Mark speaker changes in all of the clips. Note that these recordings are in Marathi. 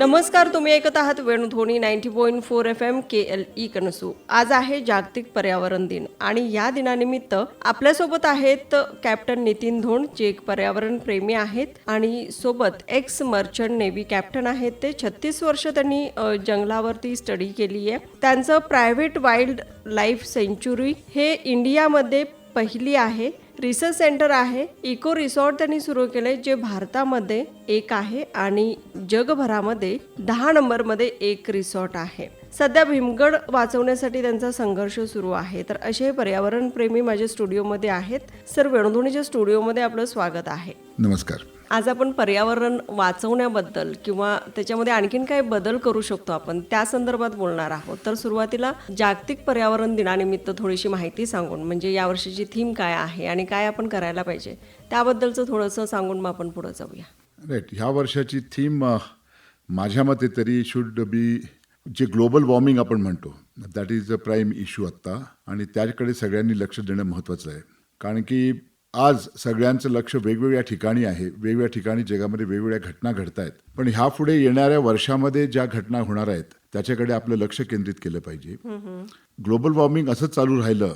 Speaker 1: नमस्कार, तुम्ही ऐकत आहात वेणुध्वनी 90.4 FM KLE कनसू. आज आहे जागतिक पर्यावरण दिन आणि या दिनानिमित्त आपल्यासोबत आहेत कॅप्टन नितीन धोंड, जे एक पर्यावरण प्रेमी आहेत, आणि सोबत एक्स मर्चंट नेव्ही कॅप्टन आहेत. ते 36 वर्ष त्यांनी जंगलावरती स्टडी केली आहे. त्यांचं प्रायव्हेट वाईल्ड लाईफ सेंच्युरी हे इंडियामध्ये पहिली आहे. रिसर्च सेंटर आहे. इको रिसॉर्ट त्यांनी सुरू केले, जे भारतामध्ये एक आहे आणि जगभरामध्ये 10 नंबरमध्ये एक रिसॉर्ट आहे. सध्या भीमगड वाचवण्यासाठी त्यांचा संघर्ष सुरू आहे. तर असे पर्यावरण प्रेमी माझ्या स्टुडिओमध्ये आहेत. सर, वेणुध्वनीच्या स्टुडिओमध्ये आपलं स्वागत आहे.
Speaker 2: नमस्कार.
Speaker 1: आज आपण पर्यावरण वाचवण्याबद्दल किंवा त्याच्यामध्ये आणखीन काय बदल करू शकतो आपण त्या संदर्भात बोलणार आहोत. तर सुरुवातीला जागतिक पर्यावरण दिनानिमित्त थोडीशी माहिती सांगून, म्हणजे यावर्षीची थीम काय आहे आणि काय आपण करायला पाहिजे त्याबद्दलचं थोडंसं सांगून मग आपण पुढे जाऊया.
Speaker 2: राईट. ह्या वर्षाची थीम माझ्या मते तरी should B J global warming आपण म्हणतो, that is the prime issue आत्ता, आणि त्याकडे सगळ्यांनी लक्ष देणं महत्त्वाचं आहे. कारण की आज सगळ्यांचं लक्ष वेगवेगळ्या ठिकाणी आहे. वेगवेगळ्या ठिकाणी जगामध्ये वेगवेगळ्या घटना घडत आहेत. पण ह्या पुढे येणाऱ्या वर्षामध्ये ज्या घटना होणार आहेत त्याच्याकडे आपलं लक्ष केंद्रित केलं पाहिजे. ग्लोबल वॉर्मिंग असं चालू राहिलं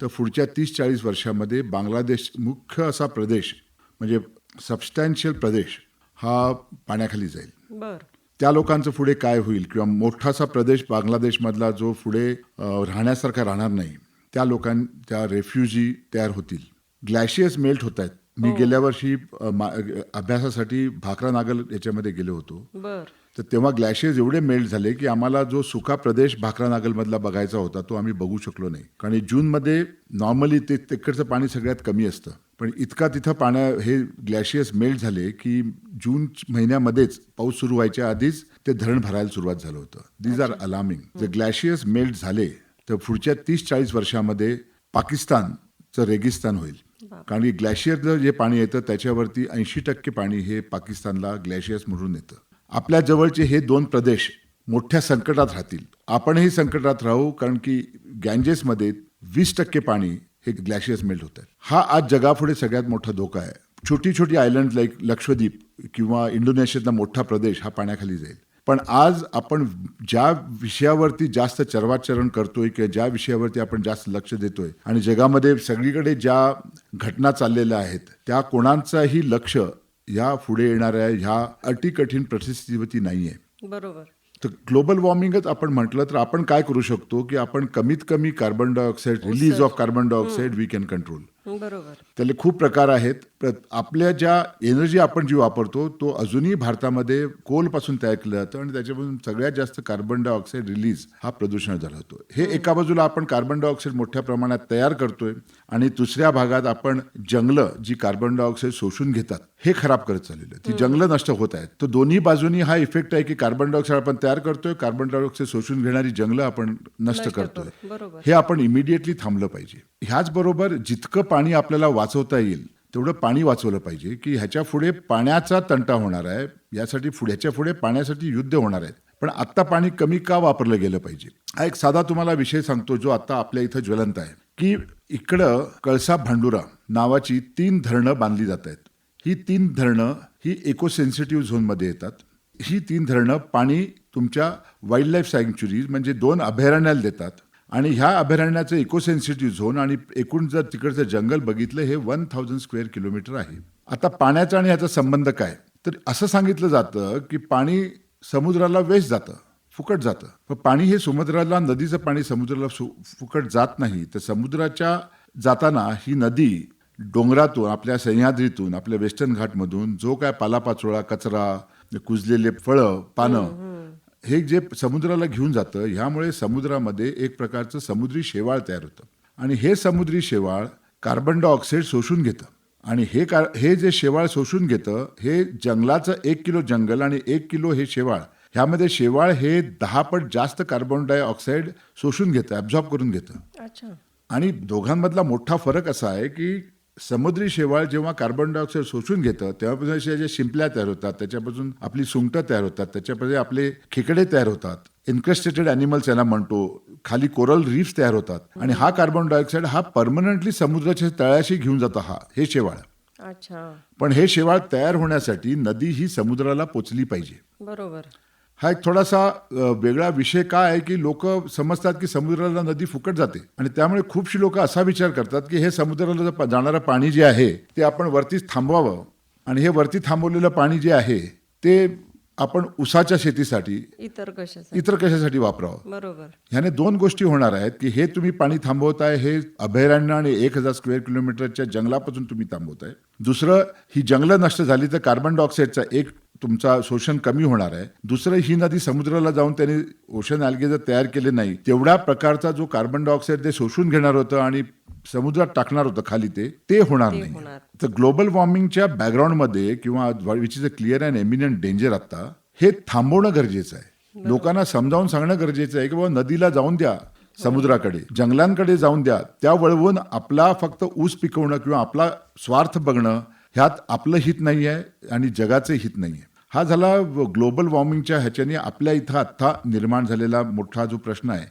Speaker 2: तर पुढच्या 30-40 वर्षामध्ये बांगलादेश मुख्य असा प्रदेश, म्हणजे सबस्टॅन्शियल प्रदेश, हा पाण्याखाली जाईल.
Speaker 1: बर.
Speaker 2: त्या लोकांचं पुढे काय होईल, किंवा मोठासा प्रदेश बांगलादेशमधला जो पुढे राहण्यासारखा राहणार नाही, त्या लोकांच्या रेफ्युजी तयार होतील. ग्लॅशियर्स मेल्ट होत आहेत. मी गेल्या वर्षी अभ्यासासाठी भाकरा नागल याच्यामध्ये गेलो होतो.
Speaker 1: बर.
Speaker 2: तर तेव्हा ग्लॅशियर्स एवढे मेल्ट झाले की आम्हाला जो सुका प्रदेश भाकरा नागलमधला बघायचा होता तो आम्ही बघू शकलो नाही. कारण जूनमध्ये नॉर्मली तिकडचं पाणी सगळ्यात कमी असतं, पण इतका तिथं हे ग्लॅशियर्स मेल्ट झाले की जून महिन्यामध्येच पाऊस सुरू व्हायच्या आधीच ते धरण भरायला सुरुवात झालं होतं. These are alarming. जर ग्लॅशियर्स मेल्ट झाले तर पुढच्या 30-40 वर्षामध्ये पाकिस्तानचं रेगिस्तान होईल. कारण की ग्लॅशियरचं जे पाणी येतं त्याच्यावरती 80% पाणी हे पाकिस्तानला ग्लॅशियर्स म्हणून येतं. आपल्या जवळचे हे 2 प्रदेश मोठ्या संकटात राहतील. आपणही संकटात राहू, कारण की गँजेसमध्ये 20% पाणी हे ग्लॅशियर्स मेल्ट होत आहे. हा आज जगापुढे सगळ्यात मोठा धोका आहे. छोटी छोटी आयलंड लाईक लक्षद्वीप किंवा इंडोनेशियातला मोठा प्रदेश हा पाण्याखाली जाईल. पण आज आपण ज्या विषयावरती जास्त चर्वाचरण करतोय किंवा ज्या विषयावरती आपण जास्त लक्ष देतोय आणि जगामध्ये सगळीकडे ज्या घटना चाललेल्या आहेत त्या कोणाचाही लक्ष या पुढे येणाऱ्या ह्या अतिकठीण परिस्थितीवरती नाहीये.
Speaker 1: बरोबर.
Speaker 2: तर ग्लोबल वॉर्मिंगच आपण म्हटलं तर आपण काय करू शकतो की आपण कमीत कमी carbon dioxide, release of carbon dioxide we can control.
Speaker 1: बरोबर.
Speaker 2: त्याला खूप प्रकार आहेत. आपल्या ज्या एनर्जी आपण जी वापरतो तो अजूनही भारतामध्ये कोलपासून तयार केलं जातं आणि त्याच्यापासून सगळ्यात जास्त कार्बन डायऑक्साईड रिलीज हा प्रदूषण झाला होतो. हे एका बाजूला आपण कार्बन डायऑक्साईड मोठ्या प्रमाणात तयार करतोय आणि दुसऱ्या भागात आपण जंगलं जी कार्बन डायऑक्साईड शोषून घेतात हे खराब करत चाललेलं आहे. ती जंगलं नष्ट होत आहेत. तर दोन्ही बाजूनी हा इफेक्ट आहे की कार्बन डायऑक्साईड आपण तयार करतोय, कार्बन डायऑक्साईड शोषून घेणारी जंगलं आपण नष्ट करतोय. हे आपण इमिडिएटली थांबलं पाहिजे. ह्याच बरोबर जितकं पाणी आपल्याला वाचवता येईल तेवढं पाणी वाचवलं पाहिजे, की ह्याच्या पुढे पाण्याचा तंटा होणार आहे. यासाठी ह्याच्या पुढे पाण्यासाठी युद्ध होणार आहेत. पण आत्ता पाणी कमी का वापरलं गेलं पाहिजे. हा एक साधा तुम्हाला विषय सांगतो जो आता आपल्या इथं ज्वलंत आहे, की इकडं कळसा भांडुरा नावाची 3 धरणं बांधली जात आहेत. ही 3 धरणं ही इको सेन्सिटिव्ह झोनमध्ये येतात. ही 3 धरणं पाणी तुमच्या वाईल्ड लाईफ सँक्च्युरीज म्हणजे 2 अभयारण्याला देतात आणि ह्या अभयारण्याचं इको सेन्सिटिव्ह झोन आणि एकूण जर तिकडचं जंगल बघितलं हे 1000 स्क्वेअर किलोमीटर आहे. आता पाण्याचा आणि ह्याचा संबंध काय, तर असं सांगितलं जातं की पाणी समुद्राला वेस्ट जातं, फुकट जातं. पण पाणी हे समुद्राला, नदीचं पाणी समुद्राला फुकट जात नाही. तर समुद्राच्या जाताना ही नदी डोंगरातून, आपल्या सह्याद्रीतून, आपल्या वेस्टर्न घाटमधून जो काय पालापाचोळा, कचरा, कुजलेले फळं, पानं हे जे समुद्राला घेऊन जातं, ह्यामुळे समुद्रामध्ये एक प्रकारचं समुद्री शेवाळ तयार होतं आणि हे समुद्री शेवाळ कार्बन डायऑक्साईड शोषून घेतं आणि हे जे शेवाळ शोषून घेतं हे जंगलाचं 1 किलो जंगल आणि 1 किलो हे शेवाळ, ह्यामध्ये शेवाळ हे 10 पट जास्त कार्बन डायऑक्साईड शोषून घेतं, ॲब्झॉर्ब करून घेतं.
Speaker 1: अच्छा. आणि
Speaker 2: दोघांमधला मोठा फरक असा आहे की समुद्री शेवाळ जेव्हा कार्बन डायऑक्साईड शोषून घेतं तेव्हापासून ज्या शिंपल्या तयार होतात, त्याच्यापासून आपली सुंगटं तयार होतात, त्याच्यापासून आपले खेकडे तयार होतात, इन्क्रेस्टेटेड ॲनिमल्स यांना म्हणतो, खाली कोरल रीफ्स तयार होतात आणि हा कार्बन डायऑक्साईड हा परमनंटली समुद्राच्या तळाशी घेऊन जातो हे शेवाळ.
Speaker 1: अच्छा.
Speaker 2: पण हे शेवाळ तयार होण्यासाठी नदी ही समुद्राला पोचली पाहिजे.
Speaker 1: बरोबर.
Speaker 2: हा एक थोडासा वेगळा विषय काय आहे की लोक समजतात की समुद्राला नदी फुकट जाते आणि त्यामुळे खूपशी लोक असा विचार करतात की हे समुद्राला जाणारं पाणी जे आहे ते आपण वरतीच थांबवावं आणि हे वरती थांबवलेलं पाणी जे आहे ते आपण ऊसाच्या शेतीसाठी
Speaker 1: इतर
Speaker 2: कशासाठी वापरावं.
Speaker 1: बरोबर.
Speaker 2: ह्याने दोन गोष्टी होणार आहेत की हे तुम्ही पाणी थांबवताय, हे अभयारण्य आणि 1000 स्क्वेअर किलोमीटरच्या जंगलापासून तुम्ही थांबवताय. दुसरं, ही जंगलं नष्ट झाली तर कार्बन डायऑक्साईडचा एक तुमचा शोषण कमी होणार आहे. दुसरं, ही नदी समुद्राला जाऊन त्याने ओशन अल्गे जर तयार केले नाही तेवढ्या प्रकारचा जो कार्बन डायऑक्साईड ते शोषून घेणार होतं आणि समुद्रात टाकणार होतं खाली ते होणार नाही. तर ग्लोबल वॉर्मिंगच्या बॅकग्राऊंडमध्ये किंवा which is a clear and eminent danger आता हे थांबवणं गरजेचं आहे. लोकांना समजावून सांगणं गरजेचं आहे की बाबा नदीला जाऊन द्या, समुद्राकडे जंगलांकडे जाऊन द्या, त्या वळवून आपला फक्त ऊस पिकवणं किंवा आपला स्वार्थ बघणं ह्यात आपलं हित नाही आहे आणि जगाचे हित नाही आहे. हा झाला ग्लोबल वॉर्मिंगच्या ह्याच्याने आपल्या इथं आत्ता निर्माण झालेला मोठा जो प्रश्न आहे.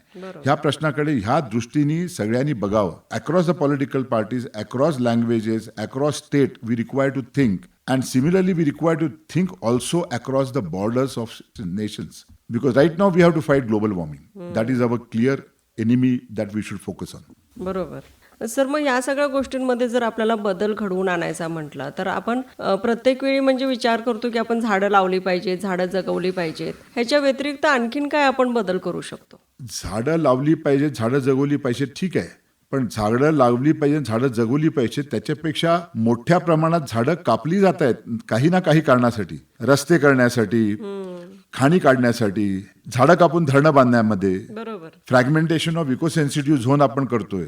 Speaker 2: ह्या प्रश्नाकडे ह्या दृष्टीने सगळ्यांनी बघावं. Across the political parties, across languages, across state we require to think and similarly we require to think also across the borders of nations because right now we have to fight global warming. That is our clear enemy that we should focus on.
Speaker 1: बरोबर. सर, मग या सगळ्या गोष्टींमध्ये जर आपल्याला बदल घडवून आणायचा म्हटला तर आपण प्रत्येक वेळी म्हणजे विचार करतो की आपण झाडं लावली पाहिजेत, झाडं जगवली पाहिजेत. ह्याच्या व्यतिरिक्त आणखीन काय आपण बदल करू शकतो?
Speaker 2: झाडं लावली पाहिजेत, झाडं जगवली पाहिजेत, ठीक आहे. पण झाडं लावली पाहिजे, झाडं जगवली पाहिजेत, त्याच्यापेक्षा मोठ्या प्रमाणात झाडं कापली जात आहेत काही ना काही कारणासाठी. रस्ते करण्यासाठी, खाणी काढण्यासाठी, झाडं कापून धरणं बांधण्यामध्ये.
Speaker 1: बरोबर.
Speaker 2: फ्रॅगमेंटेशन ऑफ इकोसेन्सिटिव्ह झोन आपण करतोय.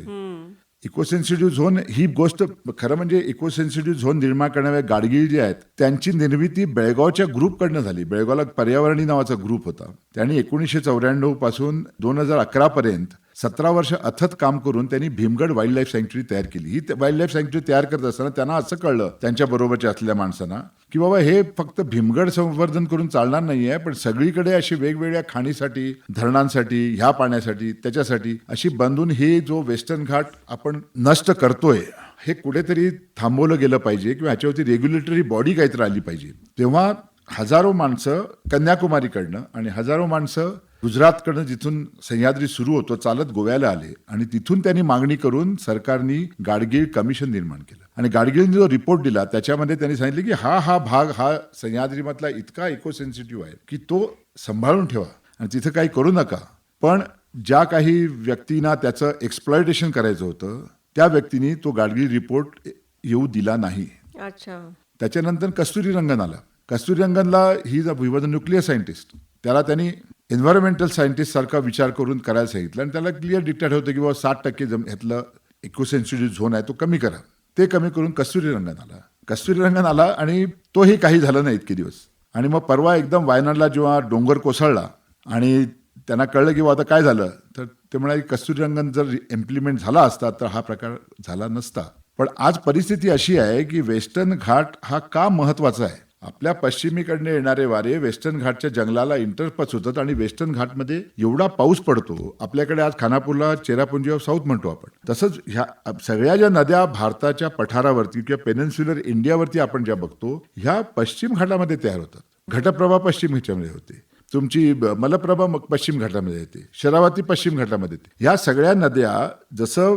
Speaker 2: इकोसेन्सिटिव्ह झोन ही गोष्ट खरं म्हणजे इकोसेन्सिटिव्ह झोन निर्माण करणारे गाडगीळ जे आहेत त्यांची निर्मिती बेळगावच्या ग्रुपकडनं झाली. बेळगावला पर्यावरणी नावाचा ग्रुप होता. त्यांनी 1994 पासून 2011 पर्यंत 17 वर्ष अथक काम करून त्यांनी भीमगड वाईल्ड लाईफ सँक्च्युरी तयार केली. ही वाईल्ड लाईफ सँक्च्युरी तयार करत असताना त्यांना असं कळलं त्यांच्या बरोबरच्या असलेल्या माणसांना की बाबा हे फक्त भीमगड संवर्धन करून चालणार नाहीये, पण सगळीकडे अशी वेगवेगळ्या खाणीसाठी, धरणांसाठी, ह्या पाण्यासाठी, त्याच्यासाठी अशी बांधून हे जो वेस्टर्न घाट आपण नष्ट करतोय हे कुठेतरी थांबवलं गेलं पाहिजे किंवा ह्याच्यावरती रेग्युलेटरी बॉडी काहीतरी आली पाहिजे. तेव्हा हजारो माणसं कन्याकुमारीकडनं आणि हजारो माणसं गुजरातकडनं जिथून सह्याद्री सुरू होतो चालत गोव्याला आले आणि तिथून त्यांनी मागणी करून सरकारनी गाडगीळ कमिशन निर्माण केलं आणि गाडगीळने जो रिपोर्ट दिला त्याच्यामध्ये त्यांनी सांगितलं की हा भाग हा सह्याद्रीमधला इतका इकोसेन्सिटिव्ह आहे की तो सांभाळून ठेवा आणि तिथं काही करू नका. पण ज्या काही व्यक्तींना त्याचं एक्सप्लॉयटेशन करायचं होतं त्या व्यक्तींनी तो गाडगीळ रिपोर्ट येऊ दिला नाही.
Speaker 1: अच्छा.
Speaker 2: त्याच्यानंतर कस्तुरीरंगन आला. कस्तुरीरंगनला he was a nuclear scientist. त्याला त्यांनी एन्व्हायरमेंटल सायंटिस्ट सारखा विचार करून करायला सांगितलं आणि त्याला क्लिअर डिक्टेट होतं की बाबा 60% ह्यातलं इकोसेन्सिटिव्ह झोन आहे तो कमी करा. ते कमी करून कस्तुरीरंगन आला आणि तोही काही झालं नाही इतके दिवस. आणि मग परवा एकदम वायनाडला जेव्हा डोंगर कोसळला आणि त्यांना कळलं की आता काय झालं तर ते म्हणाले कस्तुरीरंगन जर इम्प्लिमेंट झाला असता तर हा प्रकार झाला नसता. पण आज परिस्थिती अशी आहे की वेस्टर्न घाट हा का महत्वाचा आहे. आपल्या पश्चिमेकडनं येणारे वारे वेस्टर्न घाटच्या जंगलाला इंटरपच होतात आणि वेस्टर्न घाटमध्ये एवढा पाऊस पडतो. आपल्याकडे आज खानापूरला चेरापुंजी ऑफ साऊथ म्हणतो आपण. तसंच ह्या सगळ्या ज्या नद्या भारताच्या पठारावरती किंवा पेनिन्सुलर इंडियावरती आपण ज्या बघतो ह्या पश्चिम घाटामध्ये तयार होतात. घटप्रभा पश्चिम ह्याच्यामध्ये होते, तुमची मलप्रभा पश्चिम घाटामध्ये येते, शरावती पश्चिम घाटामध्ये येते. ह्या सगळ्या नद्या जसं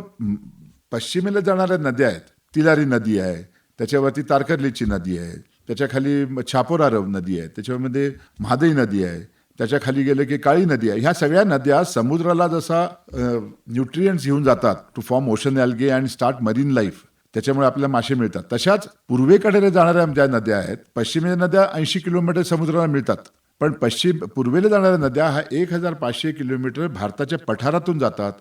Speaker 2: पश्चिमेला जाणाऱ्या नद्या आहेत, तिलारी नदी आहे, त्याच्यावरती तारकर्लीची नदी आहे, त्याच्या खाली छापोरारव नदी आहे, त्याच्यामध्ये महादई नदी आहे, त्याच्या खाली गेलं की काळी नदी आहे. ह्या सगळ्या नद्या समुद्राला जसा न्यूट्रिएंट्स घेऊन जातात to form ocean algae and start marine life, त्याच्यामुळे आपल्याला मासे मिळतात. तशाच पूर्वेकडे जाणाऱ्या ज्या नद्या आहेत, पश्चिमेच्या नद्या 80 किलोमीटर समुद्राला मिळतात, पण पूर्वेला जाणाऱ्या नद्या हा 1500 किलोमीटर भारताच्या पठारातून जातात.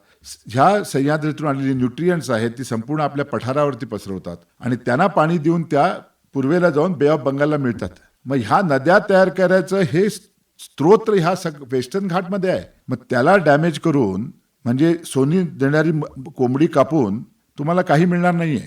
Speaker 2: ह्या सह्याद्रीतून आलेली न्यूट्रिएंट्स आहेत ती संपूर्ण आपल्या पठारावरती पसरवतात आणि त्यांना पाणी देऊन त्या पूर्वेला जाऊन बे ऑफ बंगालला मिळतात. मग ह्या नद्या तयार करायचं हे स्त्रोत ह्या वेस्टर्न घाटमध्ये आहे. मग त्याला डॅमेज करून म्हणजे सोनी देणारी कोंबडी कापून तुम्हाला काही मिळणार नाहीये.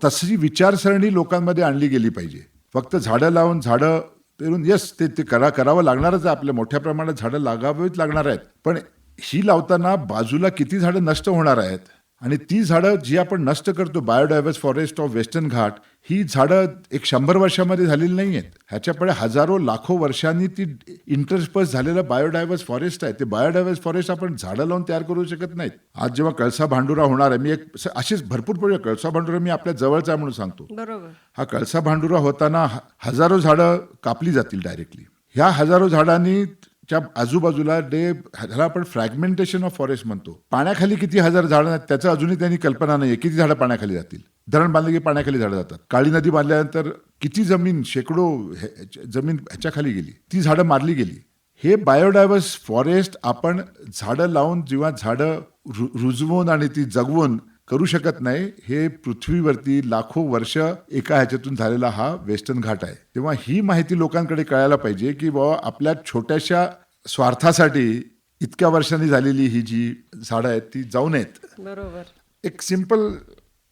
Speaker 2: तशी विचारसरणी लोकांमध्ये आणली गेली पाहिजे. फक्त झाडं लावून झाडं पेरून येस ते करावं लागणारच आहे. आपल्या मोठ्या प्रमाणात झाडं लागावीच लागणार आहेत, पण ही लावताना बाजूला किती झाडं नष्ट होणार आहेत आणि ती झाडं जी आपण नष्ट करतो, बायोडायव्हर्स फॉरेस्ट ऑफ वेस्टर्न घाट, ही झाडं 100 वर्षामध्ये झालेली नाही आहेत. ह्याच्यापुढे हजारो लाखो वर्षांनी ती इंटरस्पर्स झालेलं बायोडायव्हर्स फॉरेस्ट आहे. ते बायोडायव्हर्स फॉरेस्ट आपण झाडं लावून तयार करू शकत नाहीत. आज जेव्हा कळसा भांडुरा होणार आहे, मी अशीच भरपूर प्रयोग, कळसा भांडुरा मी आपल्या जवळचा आहे म्हणून सांगतो.
Speaker 1: बरोबर.
Speaker 2: हा कळसा भांडुरा होताना हजारो झाडं कापली जातील डायरेक्टली. ह्या हजारो झाडांनी च्या आजूबाजूला ह्याला आपण फ्रॅगमेंटेशन ऑफ फॉरेस्ट म्हणतो. पाण्याखाली किती हजार झाडं आहेत त्याचं अजूनही त्यांनी कल्पना नाही किती झाडं पाण्याखाली जातील. धरण बांधले की पाण्याखाली झाडं जातात. काळी नदी बांधल्यानंतर किती जमीन, शेकडो जमीन ह्याच्या खाली गेली, ती झाडं मारली गेली. हे बायोडायव्हर्स फॉरेस्ट आपण झाडं लावून जेव्हा झाडं रुजवून आणि ती जगवून करू शकत नाही. हे पृथ्वीवरती लाखो वर्ष एका ह्याच्यातून झालेला हा वेस्टर्न घाट आहे. तेव्हा ही माहिती लोकांकडे कळायला पाहिजे की बाबा आपल्या छोट्याशा स्वार्थासाठी इतक्या वर्षांनी झालेली ही जी झाडं आहेत ती जाऊ नयेत.
Speaker 1: बरोबर.
Speaker 2: एक सिंपल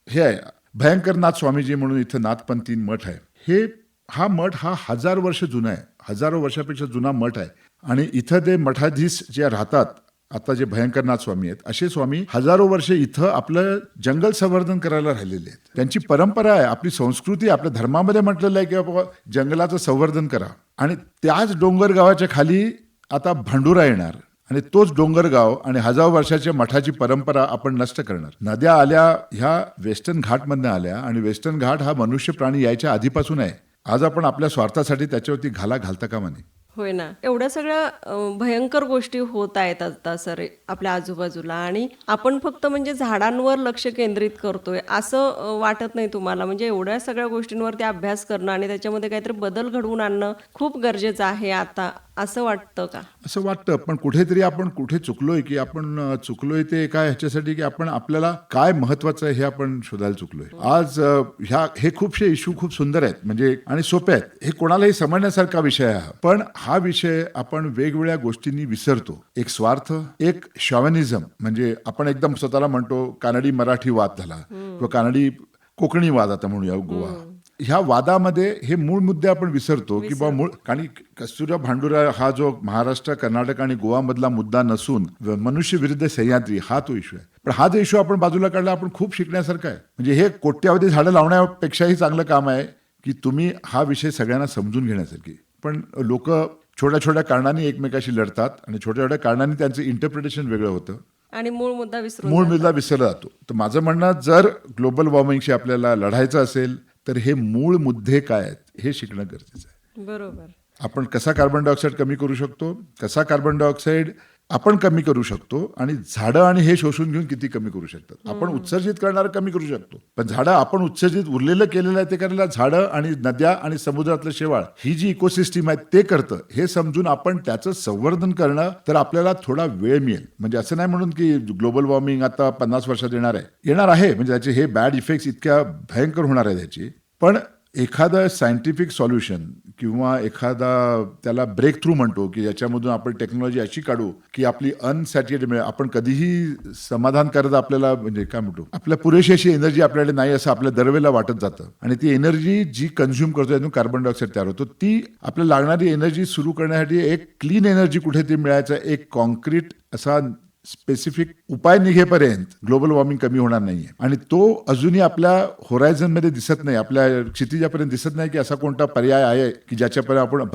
Speaker 2: हे आहे, भयंकरनाथ स्वामीजी म्हणून इथं नाथपंथी मठ आहे. हा मठ हा 1000 वर्ष जुना आहे, हजारो वर्षापेक्षा जुना मठ आहे. आणि इथं ते मठाधीश जे राहतात आता, जे भयंकरनाथ स्वामी आहेत, असे स्वामी हजारो वर्ष इथं आपलं जंगल संवर्धन करायला राहिलेले आहेत. त्यांची परंपरा आहे, आपली संस्कृती, आपल्या धर्मामध्ये म्हटलेलं आहे की बाबा जंगलाचं संवर्धन करा. आणि त्याच डोंगरगावाच्या खाली आता भांडुरा येणार आणि तोच डोंगरगाव आणि हजारो वर्षाच्या मठाची परंपरा आपण नष्ट करणार. नद्या आल्या ह्या वेस्टर्न घाटमधनं आल्या आणि वेस्टर्न घाट हा मनुष्य प्राणी यायच्या आधीपासून आहे. आज आपण आपल्या स्वार्थासाठी त्याच्यावरती घालता कामा नये.
Speaker 1: होय ना. एवढ्या सगळ्या भयंकर गोष्टी होत आहेत आता सर आपल्या आजूबाजूला, आणि आपण फक्त म्हणजे झाडांवर लक्ष केंद्रित करतोय असं वाटत नाही तुम्हाला? म्हणजे एवढ्या सगळ्या गोष्टींवरती अभ्यास करणं आणि त्याच्यामध्ये काहीतरी बदल घडवून आणणं खूप गरजेचं आहे आता, असं वाटतं का?
Speaker 2: असं वाटतं, पण कुठेतरी आपण कुठे चुकलोय की आपण चुकलोय ते काय ह्याच्यासाठी की आपण आपल्याला काय महत्वाचं आहे हे आपण शोधायला चुकलोय. आज हे खूपशे इश्यू खूप सुंदर आहेत म्हणजे आणि सोपे आहेत. हे कोणालाही समजण्यासारखा विषय आहे, पण हा विषय आपण वेगवेगळ्या गोष्टींनी विसरतो. एक स्वार्थ, एक शॉव्हनिझम, म्हणजे आपण एकदम स्वतःला म्हणतो कानडी मराठी वाद झाला किंवा कानडी कोकणी वाद आता म्हणूया गोवा. ह्या वादामध्ये हे मूळ मुद्दे आपण विसरतो की बा मूळ, आणि कस्तुरा भांडुरा हा जो महाराष्ट्र, कर्नाटक आणि गोवा मधला मुद्दा नसून मनुष्य विरुद्ध सह्याद्री हा तो इश्यू आहे. पण हा जो इश्यू आपण बाजूला काढला, आपण खूप शिकण्यासारखं आहे. म्हणजे हे कोट्यावधी झाडं लावण्यापेक्षाही चांगलं काम आहे की तुम्ही हा विषय सगळ्यांना समजून घेण्यासारखी. पण लोक छोट्या छोट्या कारणांनी एकमेकाशी लढतात आणि छोट्या छोट्या कारणांनी त्यांचं इंटरप्रिटेशन वेगळं होतं
Speaker 1: आणि मूळ मुद्दा
Speaker 2: विसरला जातो. तर माझं म्हणणं, जर ग्लोबल वॉर्मिंगशी आपल्याला लढायचं असेल तर हे मूळ मुद्दे काय आहेत हे शिकणं गरजेचं आहे.
Speaker 1: बरोबर.
Speaker 2: आपण कसा कार्बन डायऑक्साईड कमी करू शकतो, कसा कार्बन डायऑक्साईड आपण कमी करू शकतो, आणि झाडं आणि हे शोषून घेऊन किती कमी करू शकतात. आपण उत्सर्जित करणार कमी करू शकतो, पण झाडं आपण उत्सर्जित उरलेलं केलेलं आहे ते करायला झाडं आणि नद्या आणि समुद्रातलं शेवाळ ही जी इकोसिस्टीम आहे ते करतं. हे समजून आपण त्याचं संवर्धन करणं, तर आपल्याला थोडा वेळ मिळेल. म्हणजे असं नाही म्हणून की ग्लोबल वॉर्मिंग आता 50 वर्षात येणार आहे म्हणजे त्याचे हे बॅड इफेक्ट्स इतक्या भयंकर होणार आहे त्याची. पण एखादं सायंटिफिक सॉल्युशन किंवा एखादा त्याला ब्रेक थ्रू म्हणतो की याच्यामधून आपण टेक्नॉलॉजी अशी काढू की आपली अनसॅच्युरेटेड मिळेल, आपण कधीही समाधान करत आपल्याला म्हणजे काय म्हणतो, आपल्या पुरेशी अशी एनर्जी आपल्याकडे नाही असं आपल्या दरवेळेला वाटत जातं. आणि ती एनर्जी जी कन्झ्युम करतो यातून कार्बन डायऑक्साईड तयार होतो. ती आपल्याला लागणारी एनर्जी सुरू करण्यासाठी एक क्लीन एनर्जी कुठेतरी मिळायचा एक कॉन्क्रीट असा स्पेसिफिक उपाय निघेपर्यंत ग्लोबल वॉर्मिंग कमी होणार नाहीये. आणि तो अजूनही आपल्या होरायझन मध्ये दिसत नाही, आपल्या क्षितिजापर्यंत दिसत नाही की असा कोणता पर्याय आहे की ज्याच्यापर्यंत आपण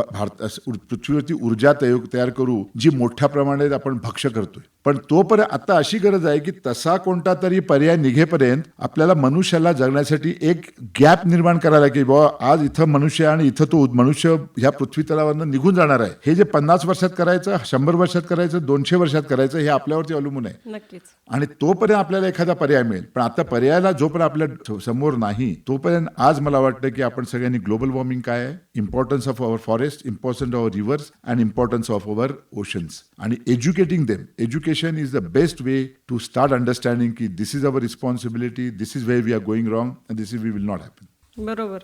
Speaker 2: पृथ्वीवरती ऊर्जा तयार करू जी मोठ्या प्रमाणात आपण भक्ष्य करतोय. पण तोपर्यंत आता अशी गरज आहे की तसा कोणता तरी पर्याय निघेपर्यंत आपल्याला मनुष्याला जगण्यासाठी एक गॅप निर्माण करायला की बाबा आज इथं मनुष्य आणि इथं तो मनुष्य ह्या पृथ्वी तलावरनं निघून जाणार आहे. हे जे 50 वर्षात करायचं, 100 वर्षात करायचं, 200 वर्षात करायचं, हे आपल्यावरती अवलंबून आहे.
Speaker 1: नक्कीच.
Speaker 2: आणि तोपर्यंत आपल्याला एखादा पर्याय मिळेल. पण आता पर्यायाला जोपर्यंत आपल्या समोर नाही तोपर्यंत आज मला वाटतं की आपण सगळ्यांनी ग्लोबल वॉर्मिंग काय आहे, importance of our forest, importance of our rivers and importance of our oceans, आणि educating them. Education is the best way to start understanding की this is our responsibility, this is where we are going wrong and this is we will not happen.
Speaker 1: बरोबर.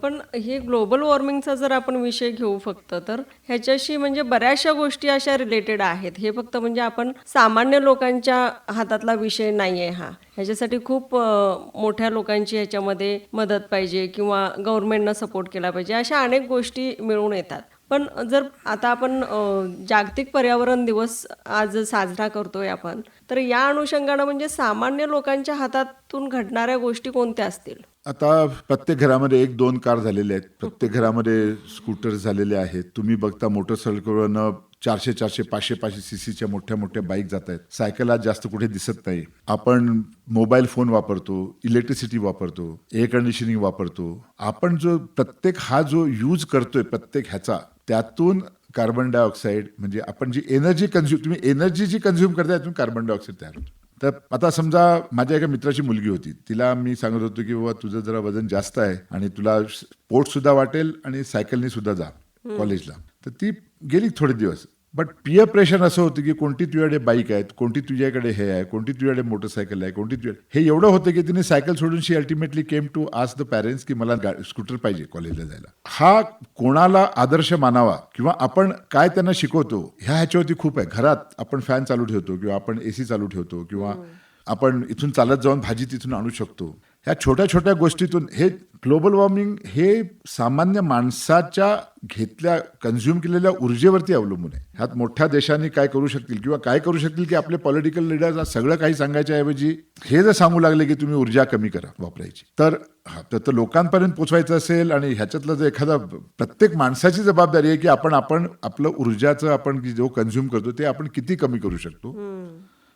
Speaker 1: पण हे ग्लोबल वॉर्मिंगचा जर आपण विषय घेऊ फक्त, तर ह्याच्याशी म्हणजे बऱ्याचशा गोष्टी अशा रिलेटेड आहेत. हे फक्त म्हणजे आपण सामान्य लोकांच्या हातातला विषय नाही आहे हा. ह्याच्यासाठी खूप मोठ्या लोकांची ह्याच्यामध्ये मदत पाहिजे किंवा गव्हर्नमेंटनं सपोर्ट केला पाहिजे. अशा अनेक गोष्टी मिळून येतात. पण जर आता आपण जागतिक पर्यावरण दिवस आज साजरा करतोय आपण, तर या अनुषंगानं म्हणजे सामान्य लोकांच्या हातातून घडणाऱ्या गोष्टी कोणत्या असतील?
Speaker 2: आता प्रत्येक घरामध्ये 1-2 कार झालेल्या आहेत, प्रत्येक घरामध्ये स्कूटर झालेले आहेत. तुम्ही बघता मोटरसायकलवरनं 400, 500 सीसीच्या मोठ्या मोठ्या बाईक जात आहेत. सायकल आज जास्त कुठे दिसत नाही. आपण मोबाईल फोन वापरतो, इलेक्ट्रिसिटी वापरतो, एअर कंडिशनिंग वापरतो. आपण जो प्रत्येक हा जो यूज करतोय प्रत्येक ह्याचा, त्यातून कार्बन डायऑक्साईड म्हणजे आपण जी एनर्जी तुम्ही एनर्जी जी कन्झ्युम करताय त्यातून कार्बन डायऑक्साईड तयार होतो. तर आता समजा माझ्या एका मित्राची मुलगी होती, तिला मी सांगत होतो की बाबा तुझं जरा वजन जास्त आहे आणि तुला स्पोर्ट्स सुद्धा वाटेल आणि सायकलनी सुद्धा जा कॉलेजला. तर ती गेली थोडे दिवस. बट पियर प्रेशर असं होतं की कोणती तुझ्याकडे बाईक आहेत, कोणती तुझ्याकडे हे आहे, कोणती तुझ्याकडे मोटरसायकल आहे, कोणती हे एवढं होतं की तिने सायकल सोडून she ultimately came to ask the parents की मला स्कूटर पाहिजे कॉलेजला जायला. हा कोणाला आदर्श मानावा किंवा आपण काय त्यांना शिकवतो ह्याच्यावरती खूप आहे. घरात आपण फॅन चालू ठेवतो किंवा आपण एसी चालू ठेवतो किंवा आपण इथून चालत जाऊन भाजी तिथून आणू शकतो. ह्या छोट्या छोट्या गोष्टीतून हे ग्लोबल वॉर्मिंग हे सामान्य माणसाच्या घेतल्या कन्झ्युम केलेल्या ऊर्जेवरती अवलंबून आहे. ह्यात मोठ्या देशांनी काय करू शकतील किंवा काय करू शकतील की आपले पॉलिटिकल लिडर्स सगळं काही सांगायच्या ऐवजी हे जर सांगू लागले की तुम्ही ऊर्जा कमी करा वापरायची, तर लोकांपर्यंत पोचवायचं असेल आणि ह्याच्यातलं जर एखादा प्रत्येक माणसाची जबाबदारी आहे की आपण आपलं ऊर्जाचं आपण जो कन्झ्युम करतो ते आपण किती कमी करू शकतो.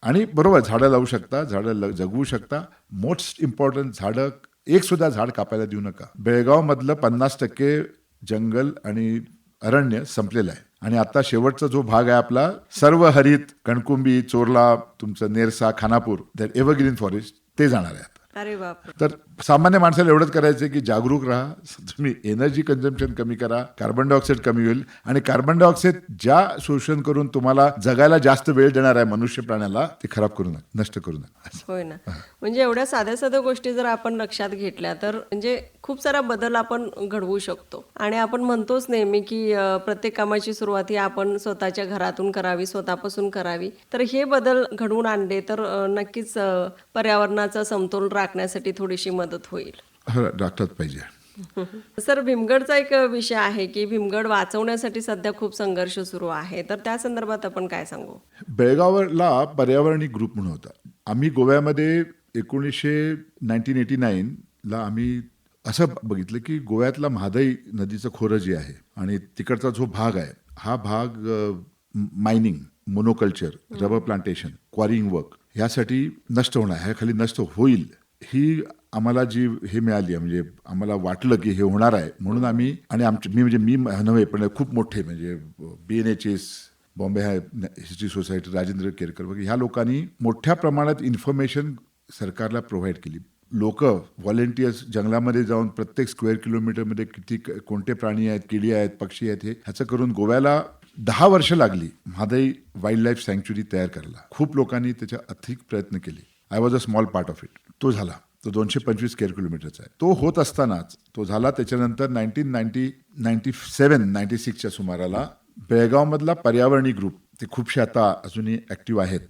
Speaker 2: आणि बरोबर झाडं लावू शकता, झाडं जगवू शकता. मोस्ट इम्पॉर्टंट झाडं एक सुद्धा झाड कापायला देऊ नका. बेळगाव मधलं 50% जंगल आणि अरण्य संपलेलं आहे आणि आता शेवटचा जो भाग आहे आपला सर्व हरित कणकुंबी, चोरला, तुमचं नेरसा, खानापूर, दॅट एव्हरग्रीन फॉरेस्ट ते जाणार आहे.
Speaker 1: अरे बाप.
Speaker 2: तर सामान्य माणसाला एवढंच करायचं की जागरूक राहा, तुम्ही एनर्जी कन्झम्पशन कमी करा, कार्बन डायऑक्साईड कमी होईल आणि कार्बन डायऑक्साईड ज्या शोषण करून तुम्हाला जगायला जास्त वेळ देणार आहे मनुष्य प्राण्याला ते खराब करू नका, नष्ट करू नका.
Speaker 1: होय ना. म्हणजे एवढ्या साध्या साध्या गोष्टी जर आपण लक्षात घेतल्या तर म्हणजे खूप सारा बदल आपण घडवू शकतो. आणि आपण म्हणतोच नेहमी की प्रत्येक कामाची सुरुवात ही आपण स्वतःच्या घरातून करावी, स्वतःपासून करावी. तर हे बदल घडवून आणले तर नक्कीच पर्यावरणाचा समतोल राखण्यासाठी थोडीशी मदत होईल.
Speaker 2: राखतात पाहिजे.
Speaker 1: सर, भीमगडचा एक विषय आहे की भीमगड वाचवण्यासाठी सध्या खूप संघर्ष सुरू आहे, तर त्या संदर्भात आपण काय सांगू?
Speaker 2: बेळगावला पर्यावरणी ग्रुप म्हणून होता. आम्ही गोव्यामध्ये 1989ला आम्ही असं बघितलं की गोव्यातला महादाई नदीचं खोरं जे आहे आणि तिकडचा जो भाग आहे हा भाग mining, monoculture, rubber plantation, quarrying work ह्यासाठी नष्ट होणार, ह्याखाली नष्ट होईल ही आम्हाला जी हे मिळाली आहे. म्हणजे आम्हाला वाटलं की हे होणार आहे म्हणून आम्ही आणि मी नव्हे पण खूप मोठे म्हणजे BNHS, Bombay history society, Rajendra Kerkar वगैरे ह्या लोकांनी मोठ्या प्रमाणात इन्फॉर्मेशन सरकारला प्रोव्हाइड केली. लोक व्हॉलेंटियर्स जंगलामध्ये जाऊन प्रत्येक स्क्वेअर किलोमीटरमध्ये किती कोणते प्राणी आहेत, किडी आहेत, पक्षी आहेत, हे ह्याचं करून गोव्याला 10 वर्ष लागली महादाई वाईल्ड लाईफ सँक्च्युरी तयार करायला. खूप लोकांनी त्याच्या अधिक प्रयत्न केले. I was a small part of it. तो झाला. तो 225 स्क्वेअर किलोमीटरचा आहे. तो होत असतानाच तो झाला. त्याच्यानंतर 1997-96च्या सुमाराला बेळगावमधला पर्यावरणी ग्रुप, ते खूपशे आता अजूनही ऍक्टिव्ह आहेत,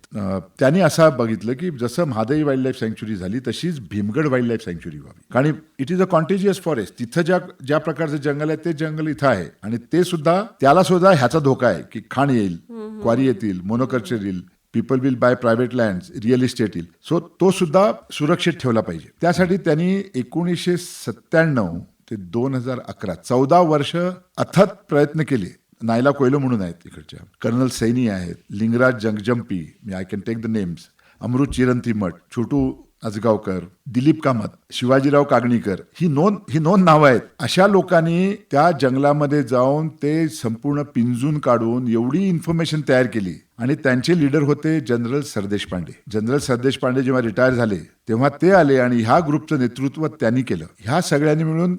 Speaker 2: त्यांनी असं बघितलं की जसं महादाई वाईल्ड लाईफ सँक्च्युरी झाली तशीच भीमगड वाईल्ड लाईफ सँक्च्युरी व्हावी. कारण it is a contagious forest. तिथं ज्या प्रकारचं जंगल आहे ते जंगल इथं आहे आणि ते सुद्धा त्याला सुद्धा ह्याचा धोका आहे की खाण येईल, क्वारी येतील, मोनोकल्चर येईल, people will buy private land, real estate येईल. सो तो सुद्धा सुरक्षित ठेवला पाहिजे. त्यासाठी त्यांनी 1997 ते 2011 14 वर्ष अथक प्रयत्न केले. नायला कोयलो म्हणून आहेत इकडच्या, कर्नल सैनी आहेत, Lingraj Jangjampi, I can take the names, Amrit Chirantimath, Chhotu Ajgaonkar, Dilip Kamat, Shivajirao Kaganikar, ही नोंद नावं आहेत. अशा लोकांनी त्या जंगलामध्ये जाऊन ते संपूर्ण पिंजून काढून एवढी इन्फॉर्मेशन तयार केली आणि त्यांचे लीडर होते जनरल सरदेशपांडे. जनरल सरदेशपांडे जेव्हा रिटायर झाले तेव्हा ते आले आणि ह्या ग्रुपचं नेतृत्व त्यांनी केलं. ह्या सगळ्यांनी मिळून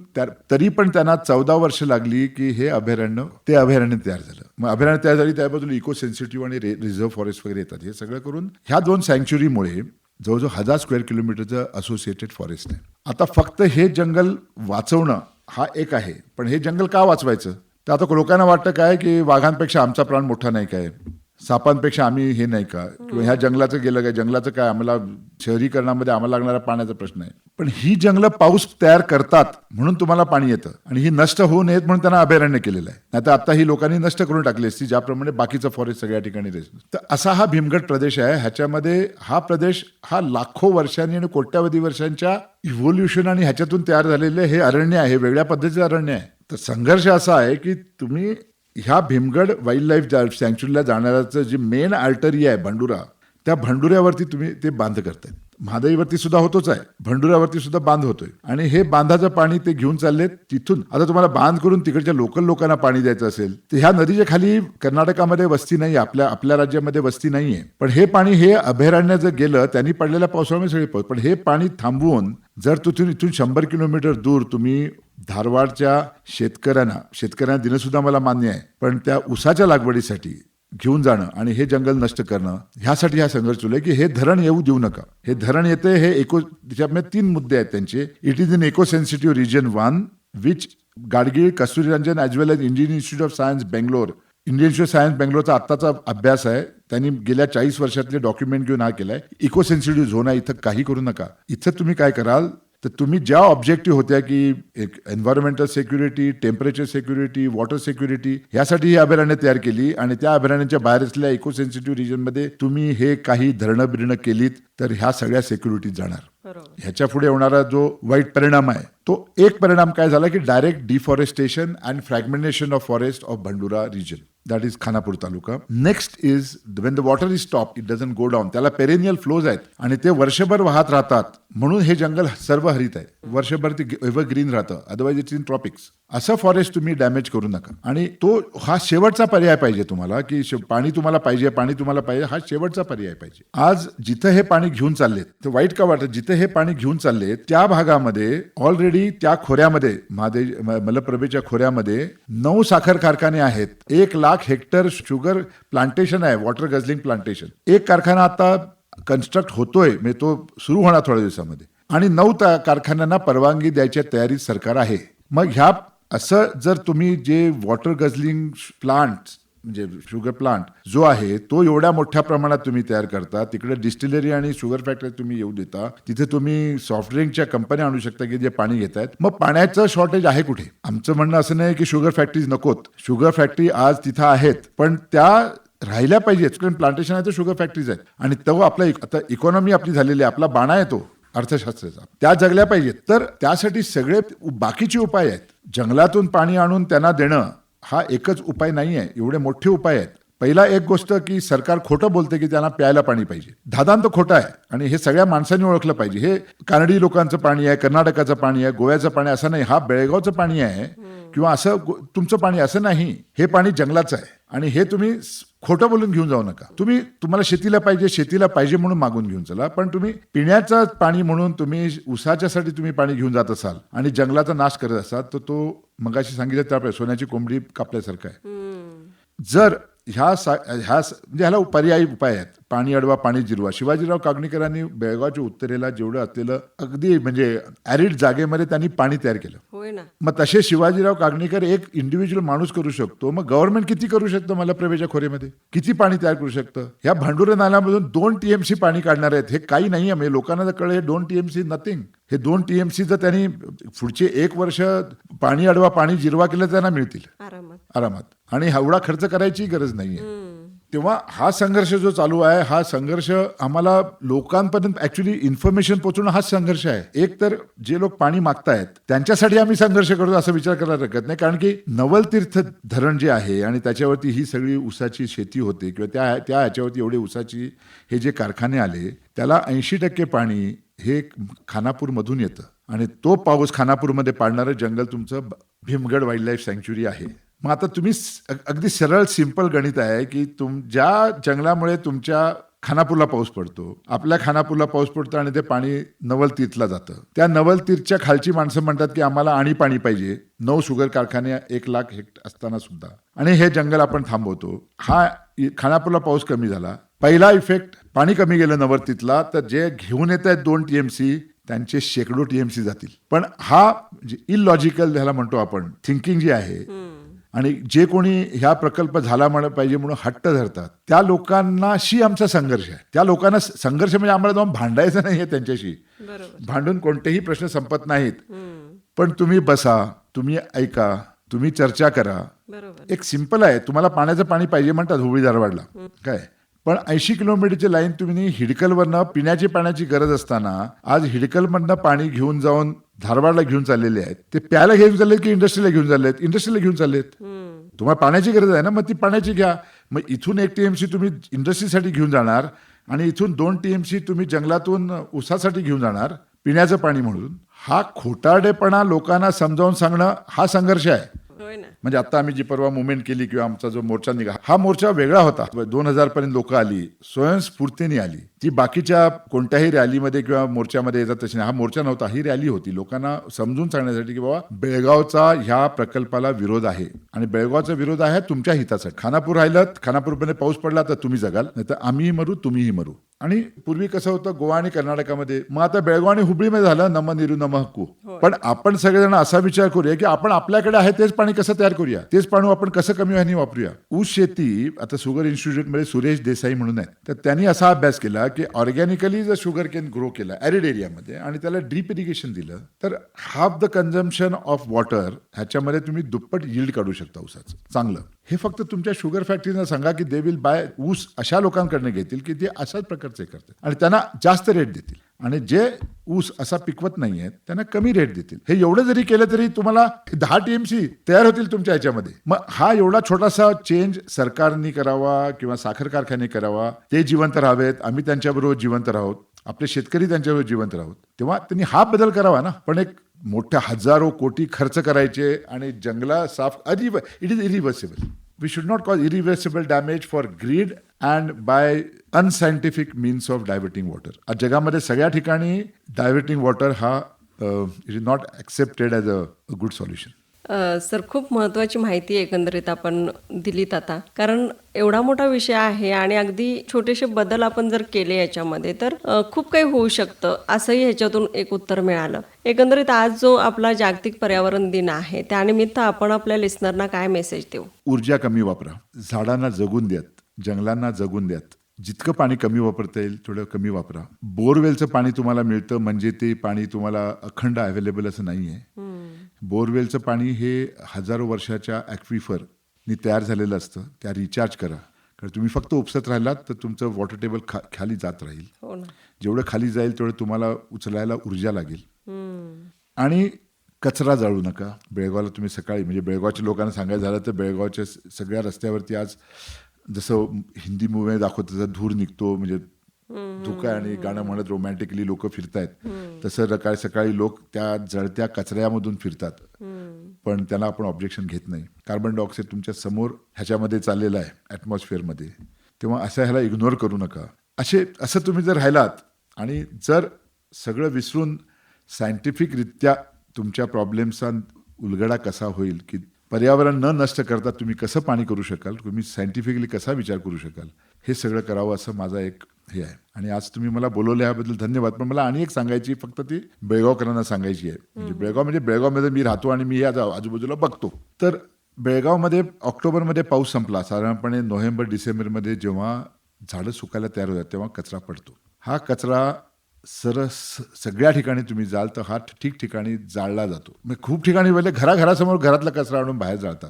Speaker 2: तरी पण त्यांना 14 वर्ष लागली की हे अभयारण्य तयार झालं. मग अभयारण्य तयार झाली, त्याबद्दल इको सेन्सिटिव्ह आणि रिझर्व्ह फॉरेस्ट वगैरे येतात. हे सगळं करून ह्या 2 सँक्च्युरीमुळे जवळजवळ 1000 स्क्वेअर किलोमीटरचं असोसिएटेड फॉरेस्ट आहे. आता फक्त हे जंगल वाचवणं हा एक आहे, पण हे जंगल का वाचवायचं? तर आता लोकांना वाटतं काय की वाघांपेक्षा आमचा प्राण मोठा नाही काय. सापांपेक्षा आम्ही हे नाही का, किंवा ह्या जंगलाचं गेलं काय, जंगलाचं काय, आम्हाला शहरीकरणामध्ये आम्हाला लागणारा पाण्याचा प्रश्न आहे. पण ही जंगलं पाऊस तयार करतात म्हणून तुम्हाला पाणी येतं, आणि ही नष्ट होऊ नयेत म्हणून त्यांना अभयारण्य केलेलं आहे. नाही तर आता ही लोकांनी नष्ट करून टाकली असती, ज्याप्रमाणे बाकीचं फॉरेस्ट सगळ्या ठिकाणी राहील. तर असा हा भीमगड प्रदेश आहे. ह्याच्यामध्ये हा प्रदेश हा लाखो वर्षांनी आणि कोट्यावधी वर्षांच्या इव्होल्युशन आणि ह्याच्यातून तयार झालेले हे अरण्य आहे, वेगळ्या पद्धतीचं अरण्य आहे. तर संघर्ष असा आहे की तुम्ही ह्या भीमगड वाईल्ड लाईफ सँक्च्युरीला जाणाऱ्याचं जी मेन आर्टरी आहे भंडुरा, त्या भंडुऱ्यावरती तुम्ही ते बांध करतायत. महादाईवरती सुद्धा होतोच आहे, भंडुऱ्यावरती सुद्धा बांध होतोय, आणि हे बांधाचं पाणी ते घेऊन चाललेत तिथून. आता तुम्हाला बांध करून तिकडच्या लोकल लोकांना पाणी द्यायचं असेल तर ह्या नदीच्या खाली कर्नाटकामध्ये वस्ती नाही, आपल्या राज्यामध्ये वस्ती नाहीये, पण हे पाणी हे अभयारण्य जर गेलं, त्यांनी पडलेल्या पावसामुळे सगळे पाऊस, पण हे पाणी थांबवून जर तिथून इथून 100 किलोमीटर दूर तुम्ही धारवाडच्या शेतकऱ्यांना देणं सुद्धा मला मान्य आहे, पण त्या ऊसाच्या लागवडीसाठी घेऊन जाणं आणि हे जंगल नष्ट करणं, ह्यासाठी हा संघर्ष सुरू आहे की हे धरण येऊ देऊ नका. हे धरण येते, हे त्याच्यामध्ये 3 मुद्दे आहेत त्यांचे. It is in eco sensitive region 1 which Gadgil, Kasturirangan as well as Indian Institute of Science Bangalore, Indian Institute of Science बेंगलोरचा आत्ताचा अभ्यास आहे. त्यांनी गेल्या 40 वर्षातले डॉक्युमेंट घेऊन हा केलाय. इको सेन्सिटिव्ह झोन आहे, इथं काही करू नका. इथं तुम्ही काय कराल तर तुम्ही ज्या ऑब्जेक्टिव्ह होत्या की एक environmental security, temperature security, water security, यासाठी ही अभयारण्य तयार केली, आणि त्या अभयारण्याच्या बाहेर असलेल्या इको सेन्सिटिव्ह रिजनमध्ये तुम्ही हे काही धरणं बिरणं केलीत तर ह्या सगळ्या सिक्युरिटी जाणार. ह्याच्या पुढे होणारा जो वाईट परिणाम आहे तो एक परिणाम काय झाला की direct deforestation and fragmentation of forest of Bhandura region, that is Khanapur taluka. Next is when the water is stop it doesn't go down. त्याला पेरेनियल फ्लोज आहेत आणि ते वर्षभर वाहत राहतात, म्हणून हे जंगल सर्व हरित आहे, वर्षभर ते एव्हरग्रीन राहतं, अदरवाईज इट्स इन ट्रॉपिक्स. असं फॉरेस्ट तुम्ही डॅमेज करू नका. आणि तो हा शेवटचा पर्याय पाहिजे तुम्हाला की पाणी तुम्हाला पाहिजे, हा शेवटचा पर्याय पाहिजे. आज जिथं हे पाणी घेऊन चाललेत, तर वाईट का वाटत, जिथं हे पाणी घेऊन चाललेत त्या भागामध्ये ऑलरेडी त्या खोऱ्यामध्ये मलप्रभेच्या खोऱ्यामध्ये 9 साखर कारखाने आहेत, 1 लाख हेक्टर शुगर प्लांटेशन आहे, वॉटर गझलिंग प्लांटेशन. एक कारखाना आता कन्स्ट्रक्ट होतोय, म्हणजे तो सुरू होणार थोड्या दिवसामध्ये, आणि 9 कारखान्यांना परवानगी द्यायच्या तयारीत सरकार आहे. मग ह्या असं जर तुम्ही जे वॉटर गझलिंग प्लांट म्हणजे शुगर प्लांट जो आहे तो एवढ्या मोठ्या प्रमाणात तुम्ही तयार करता, तिकडे डिस्टिलरी आणि शुगर फॅक्टरी तुम्ही येऊ देता, तिथे तुम्ही सॉफ्ट ड्रिंकच्या कंपन्या आणू शकता की जे पाणी घेत आहेत, मग पाण्याचं शॉर्टेज आहे कुठे? आमचं म्हणणं असं नाही की शुगर फॅक्टरीज नकोत, शुगर फॅक्टरी आज तिथं आहेत, पण त्या राहिल्या पाहिजेत. कारण प्लांटेशन आहे तर शुगर फॅक्टरीज आहेत, आणि तो आपला आता इकॉनॉमी आपली झालेली आहे, आपला बाणा आहे तो अर्थशास्त्राचा, त्या जगल्या पाहिजेत. तर त्यासाठी सगळे बाकीचे उपाय आहेत. जंगलातून पाणी आणून त्यांना देणं हा एकच उपाय नाही आहे, एवढे मोठे उपाय आहेत. पहिला एक गोष्ट की सरकार खोटं बोलते की त्यांना प्यायला पाणी पाहिजे, दादांत खोटं आहे, आणि हे सगळ्या माणसांनी ओळखलं पाहिजे. हे कानडी लोकांचं पाणी आहे, कर्नाटकाचं पाणी आहे, गोव्याचं पाणी असं नाही, हा बेळगावचं पाणी आहे किंवा असं तुमचं पाणी असं नाही, हे पाणी जंगलाचं आहे, आणि हे तुम्ही खोटं बोलून घेऊन जाऊ नका. तुम्हाला शेतीला पाहिजे म्हणून मागून घेऊन चला, पण तुम्ही पिण्याचं पाणी म्हणून तुम्ही ऊसाच्यासाठी तुम्ही पाणी घेऊन जात असाल आणि जंगलाचा नाश करत असाल तर तो मगाशी सांगितलं त्याप्रमाणे सोन्याची कोंबडी कापल्यासारखं आहे. जर ह्याला पर्यायी उपाय आहेत. पाणी अडवा, पाणी जिरवा. शिवाजीराव कागणीकरांनी बेळगावच्या उत्तरेला जेवढं असलेलं अगदी म्हणजे ॲरिड जागेमध्ये त्यांनी पाणी तयार केलं.
Speaker 1: होय ना.
Speaker 2: मग तसे शिवाजीराव कागणीकर एक इंडिव्हिज्युअल माणूस करू शकतो, मग गव्हर्नमेंट किती करू शकतं? मलप्रभेच्या खोऱ्यामध्ये किती पाणी तयार करू शकतं? ह्या भांडुरा नाल्यामधून 2 TMC पाणी काढणार आहेत, हे काही नाही आहे. लोकांना जर कळलं हे 2 TMC नथिंग, हे 2 TMC जर त्यांनी पुढचे 1 वर्ष पाणी अडवा, पाणी जिरवा केलं तर त्यांना मिळतील आरामात, आणि एवढा खर्च करायची गरज नाहीये. तेव्हा हा संघर्ष जो चालू आहे, हा संघर्ष आम्हाला लोकांपर्यंत ऍक्च्युली इन्फॉर्मेशन पोहोचवणं हाच संघर्ष आहे. एक तर जे लोक पाणी मागतायत त्यांच्यासाठी आम्ही संघर्ष करतो असं विचार करायला हरकत नाही, कारण की नवलतीर्थ धरण जे आहे आणि त्याच्यावरती ही सगळी ऊसाची शेती होते, किंवा त्या ह्याच्यावरती एवढे ऊसाची हे जे कारखाने आले, त्याला 80% पाणी हे खानापूरमधून येतं, आणि तो पाऊस खानापूरमध्ये पाडणारं जंगल तुमचं भीमगड वाईल्ड लाईफ सँक्च्युरी आहे. मग आता तुम्ही अगदी सरळ सिंपल गणित आहे की ज्या जंगलामुळे तुमच्या खानापूरला पाऊस पडतो, आपल्या खानापूरला पाऊस पडतो, आणि ते पाणी नवलतीर्थला जातं. त्या नवलतीर्थच्या खालची माणसं म्हणतात की आम्हाला आणि पाणी पाहिजे, 9 शुगर कारखाने 1 लाख हेक्टर असताना सुद्धा, आणि हे जंगल आपण थांबवतो. हा खानापूरला पाऊस कमी झाला, पहिला इफेक्ट पाणी कमी गेलं नवलतीर्थला, तर जे घेऊन येत आहेत 2 TMC त्यांचे शेकडो TMC जातील. पण हा इलॉजिकल ह्याला म्हणतो आपण थिंकिंग जी आहे, आणि जे कोणी ह्या प्रकल्प झाला पाहिजे म्हणून हट्ट धरतात त्या लोकांनाशी आमचा संघर्ष आहे. त्या लोकांना संघर्ष म्हणजे आम्हाला जाऊन भांडायचं नाहीये त्यांच्याशी. भांडून कोणतेही प्रश्न संपत नाहीत. पण तुम्ही बसा, तुम्ही ऐका, तुम्ही चर्चा करा. एक सिंपल आहे, तुम्हाला पाण्याचं पाणी पाहिजे म्हणतात हुबळी धारवाडला काय, पण 80 किलोमीटरची लाईन तुम्ही हिडकलवरनं पिण्याची पाण्याची गरज असताना आज हिडकलमधनं पाणी घेऊन जाऊन धारवाडला घेऊन चाललेले आहेत. ते प्यायला घेऊन चाललेत की इंडस्ट्रीला घेऊन चाललेत? इंडस्ट्रीला घेऊन चाललेत. तुम्हाला पाण्याची गरज आहे ना, मग ती पाण्याची घ्या. मग इथून 1 TMC तुम्ही इंडस्ट्रीसाठी घेऊन जाणार आणि इथून 2 TMC तुम्ही जंगलातून ऊसासाठी घेऊन जाणार पिण्याचं पाणी म्हणून. हा खोटारडेपणा लोकांना समजावून सांगणं हा संघर्ष आहे. म्हणजे आता आम्ही जी परवा मुवमेंट केली किंवा आमचा जो मोर्चा निघा, हा मोर्चा वेगळा होता. 2000 पर्यंत लोक आली, स्वयंस्फूर्तीने आली. ती बाकीच्या कोणत्याही रॅलीमध्ये किंवा मोर्चामध्ये येतात तशी हा मोर्चा नव्हता, ही रॅली होती. लोकांना समजून सांगण्यासाठी की बाबा बेळगावचा ह्या प्रकल्पाला विरोध आहे आणि बेळगावचा विरोध आहे तुमच्या हितासाठी. खानापूर राहिलं, खानापूरमध्ये पाऊस पडला तर तुम्ही जगाल, नाही तर आम्हीही मरू, तुम्हीही मरू. आणि पूर्वी कसं होतं गोवा आणि कर्नाटकामध्ये, मग आता बेळगाव आणि हुबळीमध्ये झालं नम नीरू नम हक्कू. पण आपण सगळेजण असा विचार करूया की आपण आपल्याकडे आहे तेच पाणी कसं तयार करूया, तेच पाणी आपण कसं कमी व्हानी वापरूया. ऊस शेती, आता शुगर इन्स्टिट्यूटमध्ये सुरेश देसाई म्हणून आहेत, तर त्यांनी असा अभ्यास केला की ऑर्गॅनिकली जर शुगर केन ग्रो केला ॲरिड एरियामध्ये आणि त्याला ड्रीप इरिगेशन दिलं तर half the consumption of water ह्याच्यामध्ये तुम्ही दुप्पट यील्ड काढू शकता ऊसाचं चांगलं. हे फक्त तुमच्या शुगर फॅक्टरीना सांगा की दे विल बाय ऊस अशा लोकांकडनं घेतील की ते अशाच प्रकारचे करतील आणि त्यांना जास्त रेट देतील आणि जे ऊस असा पिकवत नाहीये त्यांना कमी रेट देतील. हे एवढं जरी केलं तरी तुम्हाला 10 TMC तयार होतील तुमच्या ह्याच्यामध्ये. मग हा एवढा छोटासा चेंज सरकारने करावा किंवा साखर कारखाने करावा, ते जिवंत राहावेत, आम्ही त्यांच्याबरोबर जिवंत राहोत, आपले शेतकरी त्यांच्याबरोबर जिवंत राहोत, तेव्हा त्यांनी हा बदल करावा ना. पण एक मोठ्या हजारो कोटी खर्च करायचे आणि जंगला साफ, it is irreversible. We should not cause irreversible damage for greed and by unscientific means of diverting water. आज जगामध्ये सगळ्या ठिकाणी डायव्हर्टिंग वॉटर हा it is not accepted as a good solution.
Speaker 1: Sir, खूप महत्त्वाची माहिती एकंदरीत आपण दिलीत आता, कारण एवढा मोठा विषय आहे आणि अगदी छोटेसे बदल आपण जर केले याच्यामध्ये तर खूप काही होऊ शकतं, असंही ह्याच्यातून एक उत्तर मिळालं. एकंदरीत आज जो आपला जागतिक पर्यावरण दिन आहे त्यानिमित्त आपण आपल्या लिस्नरना काय मेसेज देऊ?
Speaker 2: ऊर्जा कमी वापरा, झाडांना जगून द्यात, जंगलांना जगून द्यात. जितकं पाणी कमी वापरता येईल तेवढं कमी वापरा. बोरवेलचं पाणी तुम्हाला मिळतं म्हणजे ते पाणी तुम्हाला अखंड अवेलेबल असं नाही आहे. बोरवेलचं पाणी हे हजारो वर्षाच्या ॲक्विफरनी तयार झालेलं असतं. त्या रिचार्ज करा, कारण तुम्ही फक्त उपसत राहिलात तर तुमचं वॉटर टेबल खाली जात राहील. जेवढं खाली जाईल तेवढं तुम्हाला उचलायला ऊर्जा लागेल. आणि कचरा जाळू नका. बेळगावला तुम्ही सकाळी, म्हणजे बेळगावच्या लोकांना सांगायचं झालं तर बेळगावच्या सगळ्या रस्त्यावरती आज जसं हिंदी मूवी दाखवतं तसं धूर निघतो, म्हणजे धुका आणि गाणं म्हणत रोमॅन्टिकली लोक फिरतायत, तसं सकाळी लोक त्या जळत्या कचऱ्यामधून फिरतात. पण त्याला आपण ऑब्जेक्शन घेत नाही. कार्बन डायऑक्साईड तुमच्या समोर ह्याच्यामध्ये चाललेलं आहे ॲटमॉस्फिअरमध्ये, तेव्हा असं ह्याला इग्नोर करू नका. असं तुम्ही जर राहिलात आणि जर सगळं विसरून सायंटिफिकरित्या तुमच्या प्रॉब्लेमचा उलगडा कसा होईल, की पर्यावरण न नष्ट करता तुम्ही कसं पाणी करू शकाल, तुम्ही सायंटिफिकली कसा विचार करू शकाल, हे सगळं करावं असं माझा एक हे आहे. आणि आज तुम्ही मला बोलवलं याबद्दल धन्यवाद. पण मला आणि एक सांगायची, फक्त ती बेळगावकरांना सांगायची आहे. म्हणजे बेळगावमध्ये मी राहतो आणि मी या आजूबाजूला बघतो. तर बेळगावमध्ये ऑक्टोबरमध्ये पाऊस संपला, साधारणपणे नोव्हेंबर डिसेंबरमध्ये जेव्हा झाडं सुकायला तयार होतात तेव्हा कचरा पडतो. हा कचरा सगळ्या ठिकाणी तुम्ही जाल तर हा ठिकठिकाणी जाळला जातो. म्हणजे खूप ठिकाणी वेळेला घरासमोर घरातला कचरा आणून बाहेर जाळतात.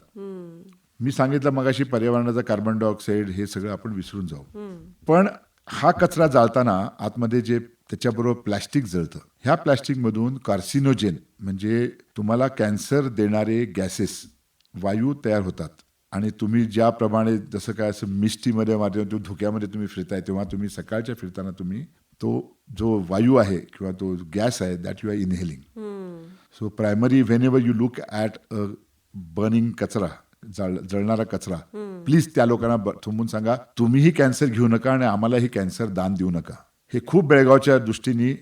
Speaker 2: मी सांगितलं मगाशी पर्यावरणाचा कार्बन डायऑक्साईड हे सगळं आपण विसरून जाऊ. पण हा कचरा जाळताना आतमध्ये जे त्याच्याबरोबर प्लॅस्टिक जळतं, ह्या प्लॅस्टिकमधून कार्सिनोजेन म्हणजे तुम्हाला कॅन्सर देणारे गॅसेस, वायू तयार होतात. आणि तुम्ही ज्याप्रमाणे जसं काय असं मिस्टीमध्ये धुक्यामध्ये तुम्ही फिरताय तेव्हा तुम्ही सकाळच्या फिरताना तुम्ही तो जो वायू आहे किंवा तो गॅस आहे that you are inhaling. So primary whenever you look at a burning कचरा, जळणारा कचरा, प्लीज त्या लोकांना थांबून सांगा तुम्हीही कॅन्सर घेऊ नका आणि आम्हालाही कॅन्सर दान देऊ नका. हे खूप बेळगावच्या दृष्टीने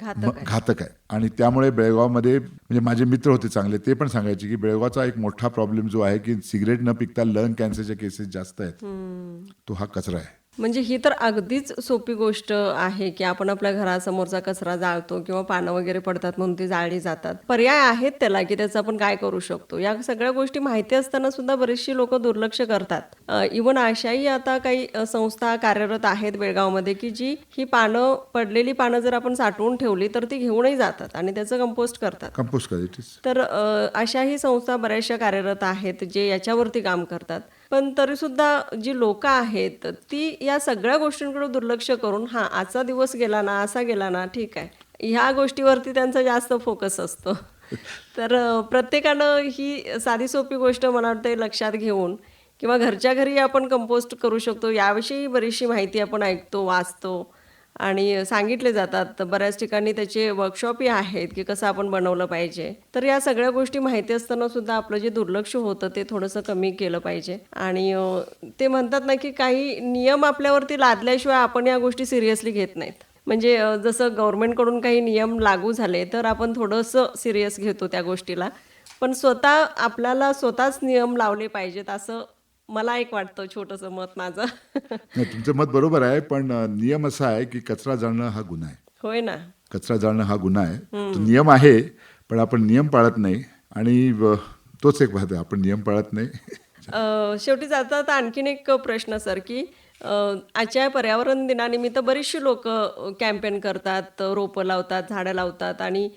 Speaker 2: घातक आहे. आणि त्यामुळे बेळगावमध्ये, म्हणजे माझे मित्र होते चांगले, ते पण सांगायचे की बेळगावचा एक मोठा प्रॉब्लेम जो आहे की सिगरेट न पिकता लंग कॅन्सरच्या केसेस जास्त आहेत, तो हा कचरा आहे.
Speaker 1: म्हणजे ही तर अगदीच सोपी गोष्ट आहे की आपण आपल्या घरासमोरचा कचरा जाळतो किंवा पानं वगैरे पडतात म्हणून ती जाळली जातात. पर्याय आहेत त्याला की त्याचं आपण काय करू शकतो. या सगळ्या गोष्टी माहिती असताना सुद्धा बरीचशी लोक दुर्लक्ष करतात. इवन अशाही आता काही संस्था कार्यरत आहेत बेळगावमध्ये की जी ही पडलेली पानं जर आपण साठवून ठेवली तर ती घेऊनही जातात आणि त्याचं कंपोस्ट करतात.
Speaker 2: कंपोस्ट करायची.
Speaker 1: तर अशाही संस्था बऱ्याचशा कार्यरत आहेत जे याच्यावरती काम करतात. पण तरी सुद्धा जी लोक आहेत ती या सगळ्या गोष्टींकडे दुर्लक्ष करून आजचा दिवस गेला ना, असा गेला ना, ठीक आहे, ह्या गोष्टीवरती त्यांचा जास्त फोकस असतो. तर प्रत्येकानं ही साधी सोपी गोष्ट मला वाटते लक्षात घेऊन किंवा घरच्या घरी आपण कंपोस्ट करू शकतो याविषयी बरीचशी माहिती आपण ऐकतो, वाचतो आणि सांगितले जातात. बऱ्याच ठिकाणी त्याचे वर्कशॉपही आहेत की कसं आपण बनवलं पाहिजे. तर या सगळ्या गोष्टी माहिती असताना सुद्धा आपलं जे दुर्लक्ष होतं ते थोडंसं कमी केलं पाहिजे. आणि ते म्हणतात ना की काही नियम आपल्यावरती लादल्याशिवाय आपण या गोष्टी सिरियसली घेत नाहीत. म्हणजे जसं गव्हर्नमेंटकडून काही नियम लागू झाले तर आपण थोडंसं सिरियस घेतो त्या गोष्टीला. पण आपल्याला स्वतःच नियम लावले पाहिजेत असं मला एक वाटतं, छोटंसं मत माझं.
Speaker 2: नाही, तुमचं मत बरोबर आहे, पण नियम असा आहे की कचरा जाळणं हा गुन्हा आहे.
Speaker 1: होय ना.
Speaker 2: कचरा जाळणं हा गुन्हा आहे. तो नियम आहे, पण आपण नियम पाळत नाही आणि तोच एक भाग आहे, आपण नियम पाळत नाही.
Speaker 1: शेवटी जाता आणखीन एक प्रश्न सर की आजच्या पर्यावरण दिनानिमित्त बरीचशी लोक कॅम्पेन करतात, रोपं लावतात, झाडं लावतात आणि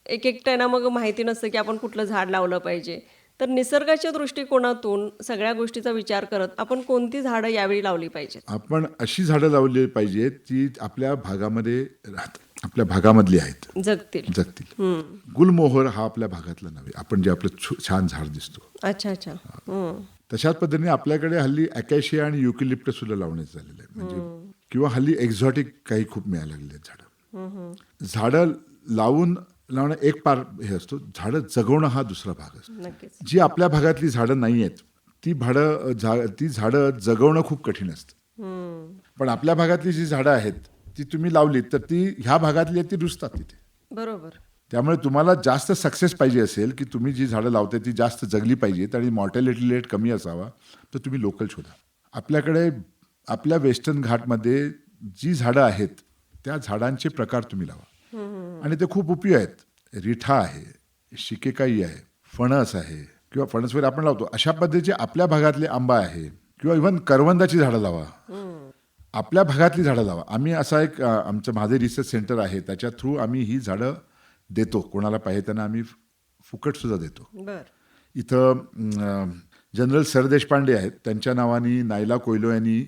Speaker 1: एक एकट्यानं मग माहिती नसतं की आपण कुठलं झाड लावलं पाहिजे. तर निसर्गाच्या दृष्टिकोनातून सगळ्या गोष्टीचा विचार करत आपण कोणती झाडं यावेळी लावली पाहिजेत?
Speaker 2: आपण अशी झाडं लावली पाहिजेत ती आपल्या भागामध्ये आपल्या भागामधली आहेत, जगतील. गुलमोहर हा आपल्या भागातला नव्हे, आपण जे आपलं छान झाड दिसतो.
Speaker 1: अच्छा अच्छा.
Speaker 2: तशाच पद्धतीने आपल्याकडे हल्ली अकॅशिया आणि युकॅलिप्टस सुद्धा लावण्यात झालेलं आहे. म्हणजे किंवा हल्ली एक्झॉटिक काही खूप मिळायला लागले आहेत झाडं लावणं एक पार हे असतो, झाडं जगवणं हा दुसरा भाग असतो.
Speaker 1: नक्कीच.
Speaker 2: जी आपल्या भागातली झाडं नाही आहेत ती झाडं जगवणं खूप कठीण असतं. पण आपल्या भागातली जी झाडं आहेत ती तुम्ही लावलीत तर ती ह्या भागातली ती रुजतात तिथे.
Speaker 1: बरोबर.
Speaker 2: त्यामुळे तुम्हाला जास्त सक्सेस पाहिजे असेल की तुम्ही जी झाडं लावताय ती जास्त जगली पाहिजेत आणि मॉर्टॅलिटी रेट कमी असावा तर तुम्ही लोकल शोधा. आपल्याकडे आपल्या वेस्टर्न घाटमध्ये जी झाडं आहेत त्या झाडांचे प्रकार तुम्ही लावा आणि ते खूप उपयोगी आहेत. रिठा आहे, शिकेकाई आहे, फणस आहे किंवा फणस वगैरे आपण लावतो. अशा पद्धतीचे आपल्या भागातले आंबा आहे किंवा इव्हन करवंदाची झाडं लावा, आपल्या भागातली झाडं लावा. आम्ही असा एक आमचं माझे रिसर्च सेंटर आहे त्याच्या थ्रू आम्ही ही झाडं देतो, कोणाला पाहिजे त्यांना आम्ही फुकट सुद्धा देतो. इथं जनरल सरदेशपांडे आहेत, त्यांच्या नावाने नायला कोयलो यांनी